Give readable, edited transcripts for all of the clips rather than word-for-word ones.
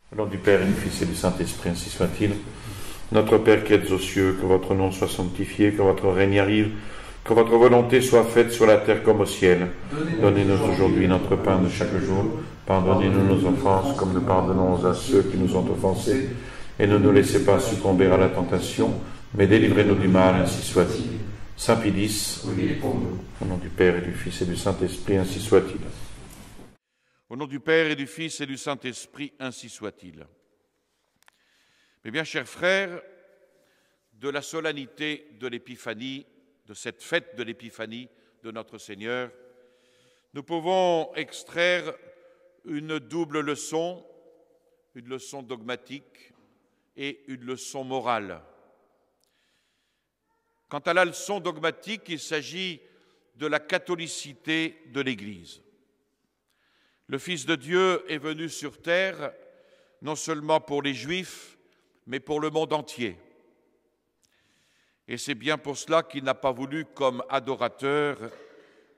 Au nom du Père et du Fils et du Saint-Esprit, ainsi soit-il. Notre Père qui êtes aux cieux, que votre nom soit sanctifié, que votre règne arrive, que votre volonté soit faite sur la terre comme au ciel. Donnez-nous aujourd'hui notre pain de chaque jour. Pardonnez-nous nos offenses, comme nous pardonnons à ceux qui nous ont offensés. Et ne nous laissez pas succomber à la tentation, mais délivrez-nous du mal, ainsi soit-il. Saint Pie, au nom du Père et du Fils et du Saint-Esprit, ainsi soit-il. Au nom du Père et du Fils et du Saint-Esprit, ainsi soit-il. Mes bien chers frères, de la solennité de l'Épiphanie, de cette fête de l'Épiphanie de notre Seigneur, nous pouvons extraire une double leçon, une leçon dogmatique et une leçon morale. Quant à la leçon dogmatique, il s'agit de la catholicité de l'Église. Le Fils de Dieu est venu sur terre, non seulement pour les Juifs, mais pour le monde entier. Et c'est bien pour cela qu'il n'a pas voulu comme adorateur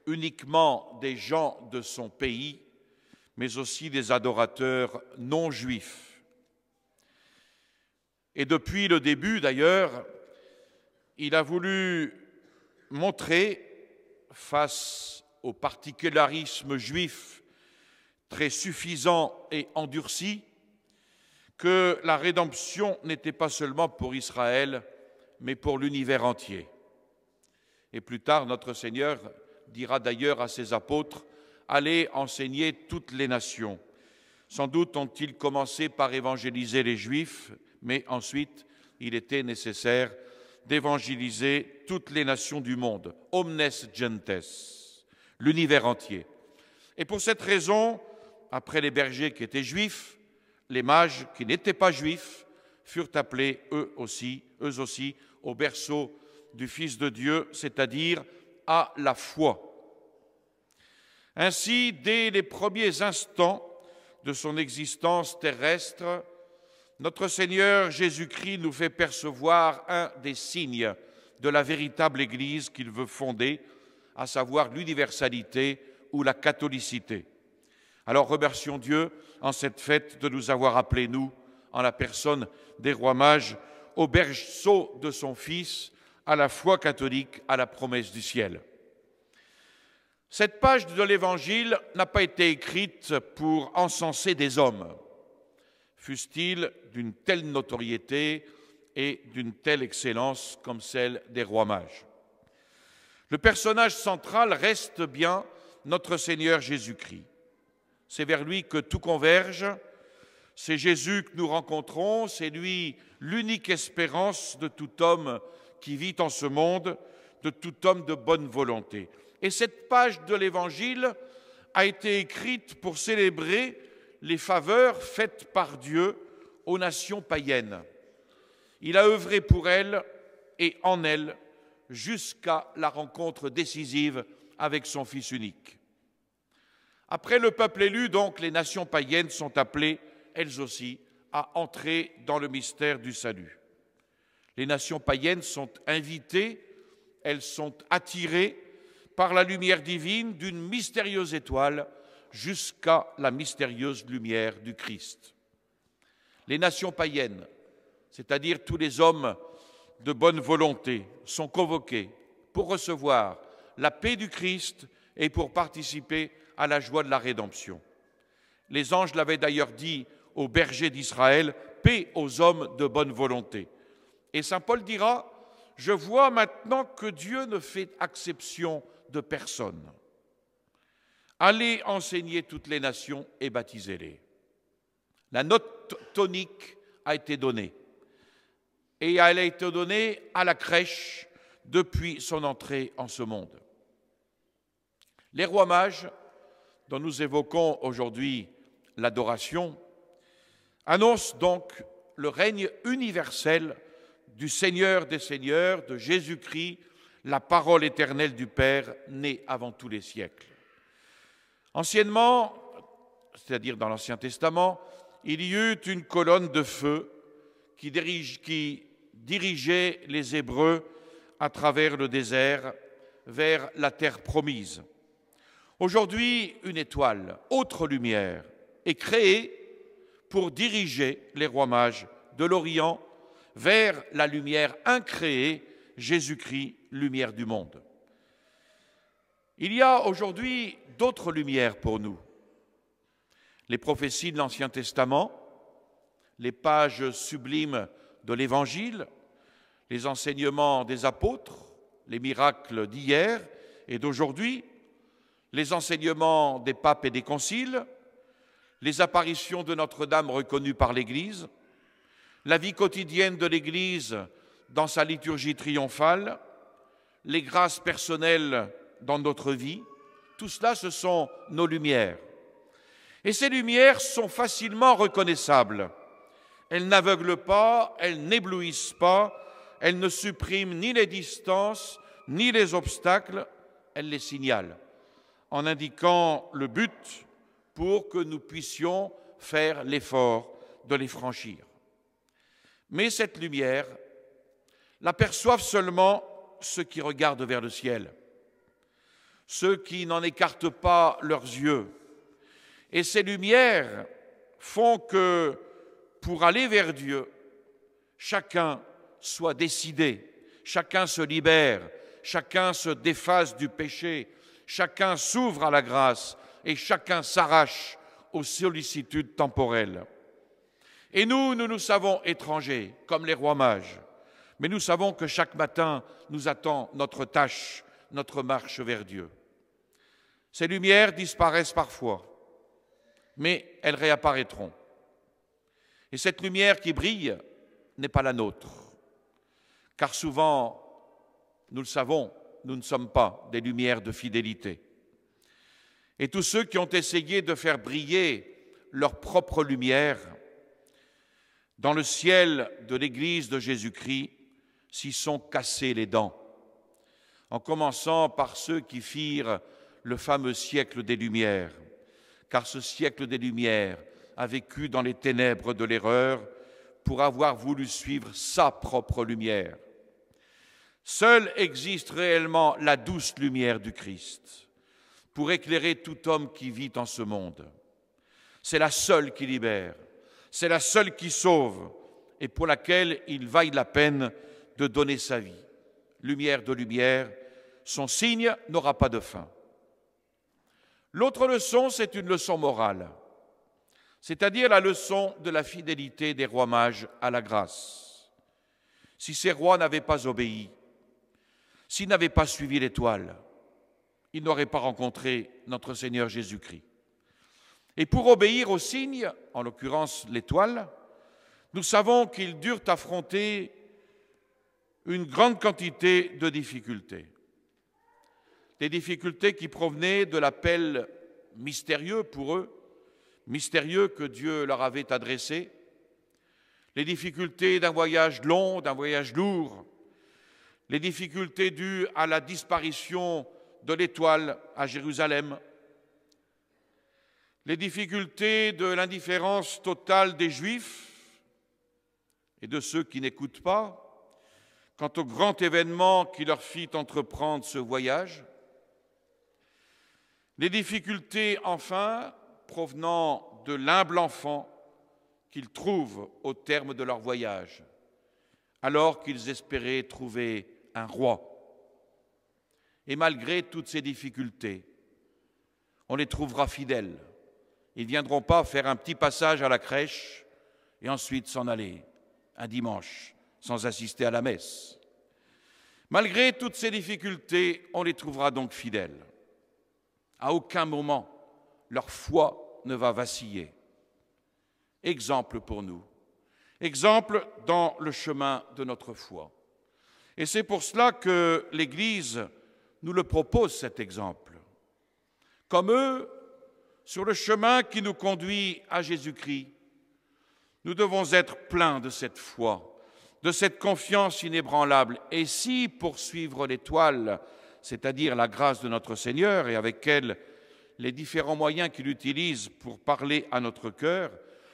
uniquement des gens de son pays, mais aussi des adorateurs non juifs. Et depuis le début, d'ailleurs, il a voulu montrer, face au particularisme juif très suffisant et endurci, que la rédemption n'était pas seulement pour Israël, mais pour l'univers entier. Et plus tard, notre Seigneur dira d'ailleurs à ses apôtres, « Allez enseigner toutes les nations ». Sans doute ont-ils commencé par évangéliser les Juifs, mais ensuite, il était nécessaire d'évangéliser toutes les nations du monde, « omnes gentes », l'univers entier. Et pour cette raison, après les bergers qui étaient juifs, les mages qui n'étaient pas juifs furent appelés eux aussi, au berceau du Fils de Dieu, c'est-à-dire à la foi. Ainsi, dès les premiers instants de son existence terrestre, notre Seigneur Jésus-Christ nous fait percevoir un des signes de la véritable Église qu'il veut fonder, à savoir l'universalité ou la catholicité. Alors remercions Dieu en cette fête de nous avoir appelés, nous, en la personne des rois mages, au berceau de son Fils, à la foi catholique, à la promesse du ciel. Cette page de l'Évangile n'a pas été écrite pour encenser des hommes, fussent-ils d'une telle notoriété et d'une telle excellence comme celle des rois mages. Le personnage central reste bien notre Seigneur Jésus-Christ. C'est vers lui que tout converge, c'est Jésus que nous rencontrons, c'est lui l'unique espérance de tout homme qui vit en ce monde, de tout homme de bonne volonté. Et cette page de l'Évangile a été écrite pour célébrer les faveurs faites par Dieu aux nations païennes. Il a œuvré pour elles et en elles jusqu'à la rencontre décisive avec son Fils unique. Après le peuple élu, donc, les nations païennes sont appelées, elles aussi, à entrer dans le mystère du salut. Les nations païennes sont invitées, elles sont attirées par la lumière divine d'une mystérieuse étoile jusqu'à la mystérieuse lumière du Christ. Les nations païennes, c'est-à-dire tous les hommes de bonne volonté, sont convoqués pour recevoir la paix du Christ et pour participer à la joie de la rédemption. Les anges l'avaient d'ailleurs dit aux bergers d'Israël, « Paix aux hommes de bonne volonté ». Et saint Paul dira, « Je vois maintenant que Dieu ne fait exception de personne. Allez enseigner toutes les nations et baptisez-les. » La note tonique a été donnée. Et elle a été donnée à la crèche depuis son entrée en ce monde. Les rois mages, dont nous évoquons aujourd'hui l'adoration, annoncent donc le règne universel du Seigneur des Seigneurs, de Jésus-Christ, la parole éternelle du Père, née avant tous les siècles. Anciennement, c'est-à-dire dans l'Ancien Testament, il y eut une colonne de feu qui dirigeait les Hébreux à travers le désert vers la terre promise. Aujourd'hui, une étoile, autre lumière, est créée pour diriger les rois mages de l'Orient vers la lumière incréée, Jésus-Christ, lumière du monde. Il y a aujourd'hui d'autres lumières pour nous. Les prophéties de l'Ancien Testament, les pages sublimes de l'Évangile, les enseignements des apôtres, les miracles d'hier et d'aujourd'hui, les enseignements des papes et des conciles, les apparitions de Notre-Dame reconnues par l'Église, la vie quotidienne de l'Église dans sa liturgie triomphale, les grâces personnelles dans notre vie, tout cela, ce sont nos lumières. Et ces lumières sont facilement reconnaissables. Elles n'aveuglent pas, elles n'éblouissent pas, elles ne suppriment ni les distances, ni les obstacles, elles les signalent, en indiquant le but pour que nous puissions faire l'effort de les franchir. Mais cette lumière l'aperçoivent seulement ceux qui regardent vers le ciel, ceux qui n'en écartent pas leurs yeux. Et ces lumières font que, pour aller vers Dieu, chacun soit décidé, chacun se libère, chacun se défasse du péché, chacun s'ouvre à la grâce et chacun s'arrache aux sollicitudes temporelles. Et nous savons étrangers, comme les rois mages, mais nous savons que chaque matin nous attend notre tâche, notre marche vers Dieu. Ces lumières disparaissent parfois, mais elles réapparaîtront. Et cette lumière qui brille n'est pas la nôtre, car souvent, nous le savons, nous ne sommes pas des lumières de fidélité. Et tous ceux qui ont essayé de faire briller leur propre lumière dans le ciel de l'Église de Jésus-Christ s'y sont cassés les dents, en commençant par ceux qui firent le fameux siècle des Lumières, car ce siècle des Lumières a vécu dans les ténèbres de l'erreur pour avoir voulu suivre sa propre lumière. Seule existe réellement la douce lumière du Christ pour éclairer tout homme qui vit en ce monde. C'est la seule qui libère, c'est la seule qui sauve et pour laquelle il vaille la peine de donner sa vie. Lumière de lumière, son signe n'aura pas de fin. L'autre leçon, c'est une leçon morale, c'est-à-dire la leçon de la fidélité des rois mages à la grâce. Si ces rois n'avaient pas obéi, s'ils n'avaient pas suivi l'étoile, ils n'auraient pas rencontré notre Seigneur Jésus-Christ. Et pour obéir au signe, en l'occurrence l'étoile, nous savons qu'ils durent affronter une grande quantité de difficultés. Des difficultés qui provenaient de l'appel mystérieux pour eux, mystérieux que Dieu leur avait adressé, les difficultés d'un voyage long, d'un voyage lourd, les difficultés dues à la disparition de l'étoile à Jérusalem, les difficultés de l'indifférence totale des Juifs et de ceux qui n'écoutent pas quant au grand événement qui leur fit entreprendre ce voyage, les difficultés enfin provenant de l'humble enfant qu'ils trouvent au terme de leur voyage, alors qu'ils espéraient trouver un roi. Et malgré toutes ces difficultés, on les trouvera fidèles. Ils ne viendront pas faire un petit passage à la crèche et ensuite s'en aller un dimanche sans assister à la messe. Malgré toutes ces difficultés, on les trouvera donc fidèles. À aucun moment, leur foi ne va vaciller. Exemple pour nous, exemple dans le chemin de notre foi. Et c'est pour cela que l'Église nous le propose, cet exemple. Comme eux, sur le chemin qui nous conduit à Jésus-Christ, nous devons être pleins de cette foi, de cette confiance inébranlable. Et si, pour suivre l'étoile, c'est-à-dire la grâce de notre Seigneur et avec elle les différents moyens qu'il utilise pour parler à notre cœur,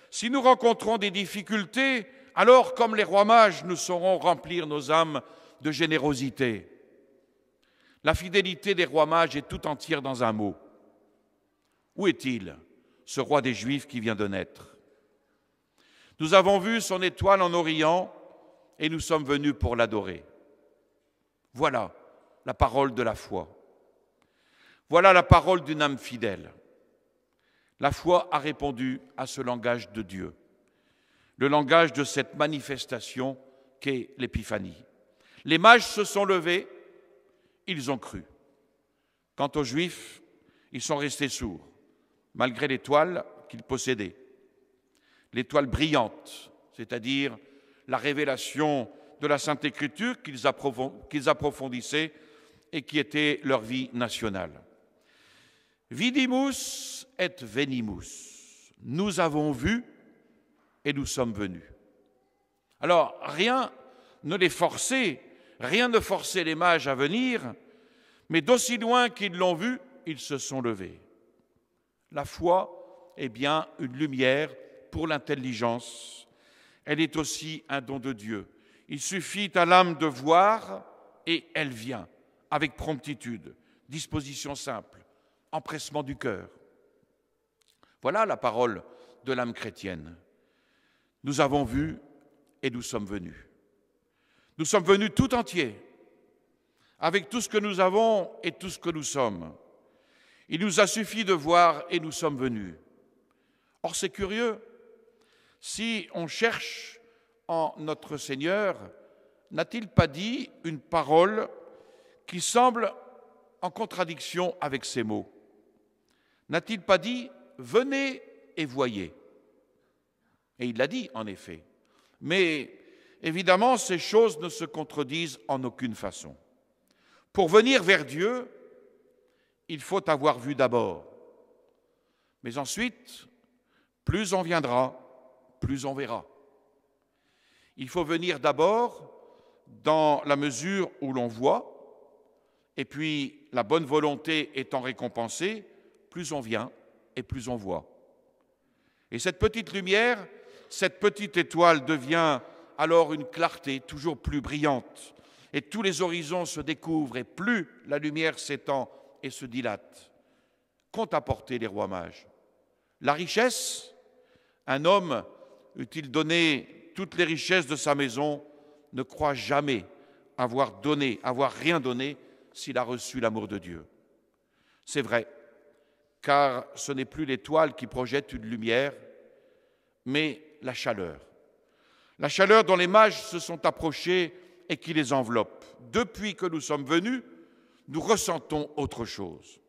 si nous rencontrons des difficultés, alors, comme les rois mages, nous saurons remplir nos âmes de générosité. La fidélité des rois mages est tout entière dans un mot. Où est-il, ce roi des Juifs qui vient de naître? Nous avons vu son étoile en Orient et nous sommes venus pour l'adorer. Voilà la parole de la foi. Voilà la parole d'une âme fidèle. La foi a répondu à ce langage de Dieu, le langage de cette manifestation qu'est l'Épiphanie. Les mages se sont levés, ils ont cru. Quant aux Juifs, ils sont restés sourds, malgré l'étoile qu'ils possédaient. L'étoile brillante, c'est-à-dire la révélation de la Sainte Écriture qu'ils approfondissaient et qui était leur vie nationale. Vidimus et venimus. Nous avons vu et nous sommes venus. Alors, rien ne les forçait, rien ne forçait les mages à venir, mais d'aussi loin qu'ils l'ont vu, ils se sont levés. La foi est bien une lumière pour l'intelligence. Elle est aussi un don de Dieu. Il suffit à l'âme de voir et elle vient, avec promptitude, disposition simple, empressement du cœur. Voilà la parole de l'âme chrétienne. Nous avons vu et nous sommes venus. Nous sommes venus tout entiers, avec tout ce que nous avons et tout ce que nous sommes. Il nous a suffi de voir et nous sommes venus. Or, c'est curieux, si on cherche en notre Seigneur, n'a-t-il pas dit une parole qui semble en contradiction avec ces mots? N'a-t-il pas dit « venez et voyez » ? Et il l'a dit, en effet. Mais évidemment, ces choses ne se contredisent en aucune façon. Pour venir vers Dieu, il faut avoir vu d'abord. Mais ensuite, plus on viendra, plus on verra. Il faut venir d'abord dans la mesure où l'on voit, et puis la bonne volonté étant récompensée, plus on vient et plus on voit. Et cette petite lumière, cette petite étoile devient alors une clarté toujours plus brillante, et tous les horizons se découvrent, et plus la lumière s'étend et se dilate. Qu'ont apporté les rois mages? La richesse. Un homme, eût-il donné toutes les richesses de sa maison, ne croit jamais avoir donné, avoir rien donné s'il a reçu l'amour de Dieu. C'est vrai, car ce n'est plus l'étoile qui projette une lumière, mais la chaleur. La chaleur dont les mages se sont approchés et qui les enveloppe. Depuis que nous sommes venus, nous ressentons autre chose.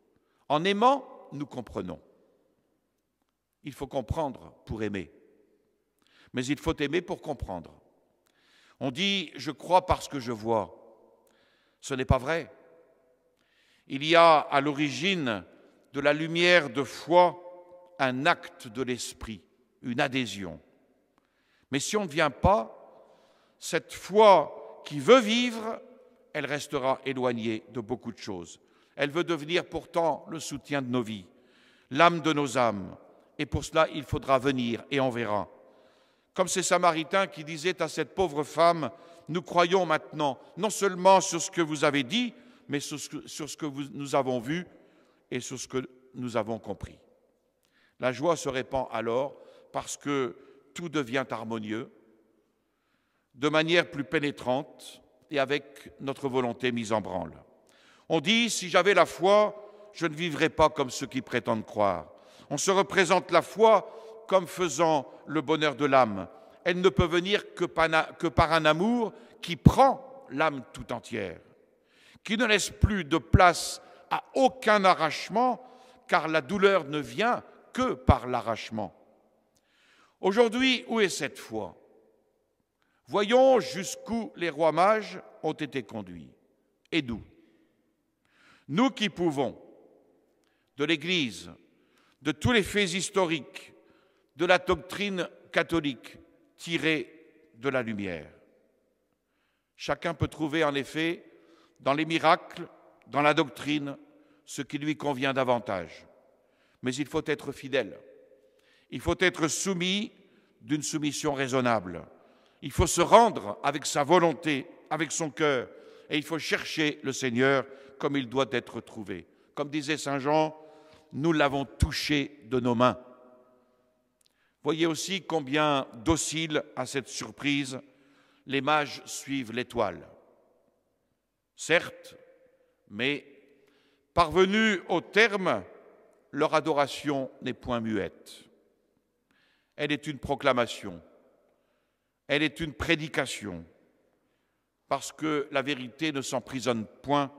En aimant, nous comprenons. Il faut comprendre pour aimer. Mais il faut aimer pour comprendre. On dit « je crois parce que je vois ». Ce n'est pas vrai. Il y a à l'origine de la lumière de foi un acte de l'esprit, une adhésion. Mais si on ne vient pas, cette foi qui veut vivre, elle restera éloignée de beaucoup de choses. Elle veut devenir pourtant le soutien de nos vies, l'âme de nos âmes. Et pour cela, il faudra venir et on verra. Comme ces Samaritains qui disaient à cette pauvre femme, nous croyons maintenant, non seulement sur ce que vous avez dit, mais sur ce que nous avons vu et sur ce que nous avons compris. La joie se répand alors parce que tout devient harmonieux, de manière plus pénétrante et avec notre volonté mise en branle. On dit, si j'avais la foi, je ne vivrais pas comme ceux qui prétendent croire. On se représente la foi comme faisant le bonheur de l'âme. Elle ne peut venir que par un amour qui prend l'âme tout entière, qui ne laisse plus de place à aucun arrachement, car la douleur ne vient que par l'arrachement. Aujourd'hui, où est cette foi? Voyons jusqu'où les rois mages ont été conduits. Et d'où? Nous qui pouvons, de l'Église, de tous les faits historiques, de la doctrine catholique, tirer de la lumière. Chacun peut trouver en effet dans les miracles, dans la doctrine, ce qui lui convient davantage. Mais il faut être fidèle. Il faut être soumis d'une soumission raisonnable. Il faut se rendre avec sa volonté, avec son cœur, et il faut chercher le Seigneur comme il doit être trouvé. Comme disait Saint Jean, nous l'avons touché de nos mains. Voyez aussi combien dociles à cette surprise les mages suivent l'étoile. Certes, mais parvenus au terme, leur adoration n'est point muette. Elle est une proclamation, elle est une prédication, parce que la vérité ne s'emprisonne point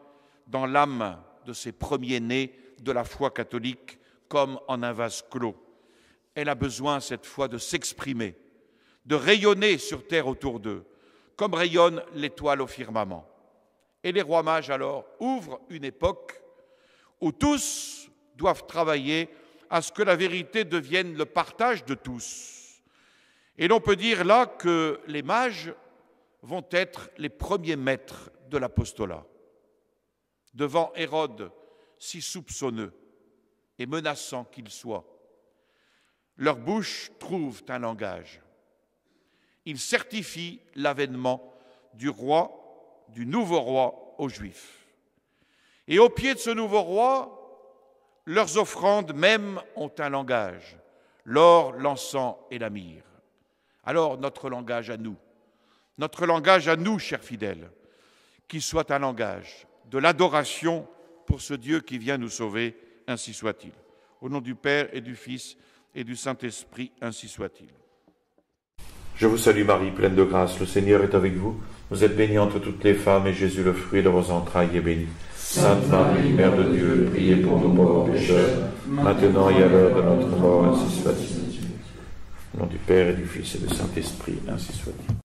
dans l'âme de ces premiers-nés de la foi catholique comme en un vase clos. Elle a besoin cette fois de s'exprimer, de rayonner sur terre autour d'eux, comme rayonne l'étoile au firmament. Et les rois mages alors ouvrent une époque où tous doivent travailler à ce que la vérité devienne le partage de tous. Et l'on peut dire là que les mages vont être les premiers maîtres de l'apostolat. Devant Hérode, si soupçonneux et menaçant qu'il soit, leur bouche trouve un langage. Ils certifient l'avènement du roi, du nouveau roi aux Juifs. Et au pied de ce nouveau roi, leurs offrandes même ont un langage, l'or, l'encens et la myrrhe. Alors notre langage à nous, chers fidèles, qu'il soit un langage de l'adoration pour ce Dieu qui vient nous sauver, ainsi soit-il. Au nom du Père et du Fils et du Saint-Esprit, ainsi soit-il. Je vous salue Marie, pleine de grâce, le Seigneur est avec vous. Vous êtes bénie entre toutes les femmes, et Jésus, le fruit de vos entrailles, est béni. Sainte Marie, Mère de Dieu, priez pour nous pauvres pécheurs, maintenant et à l'heure de notre mort, ainsi soit-il. Au nom du Père et du Fils et du Saint-Esprit, ainsi soit-il.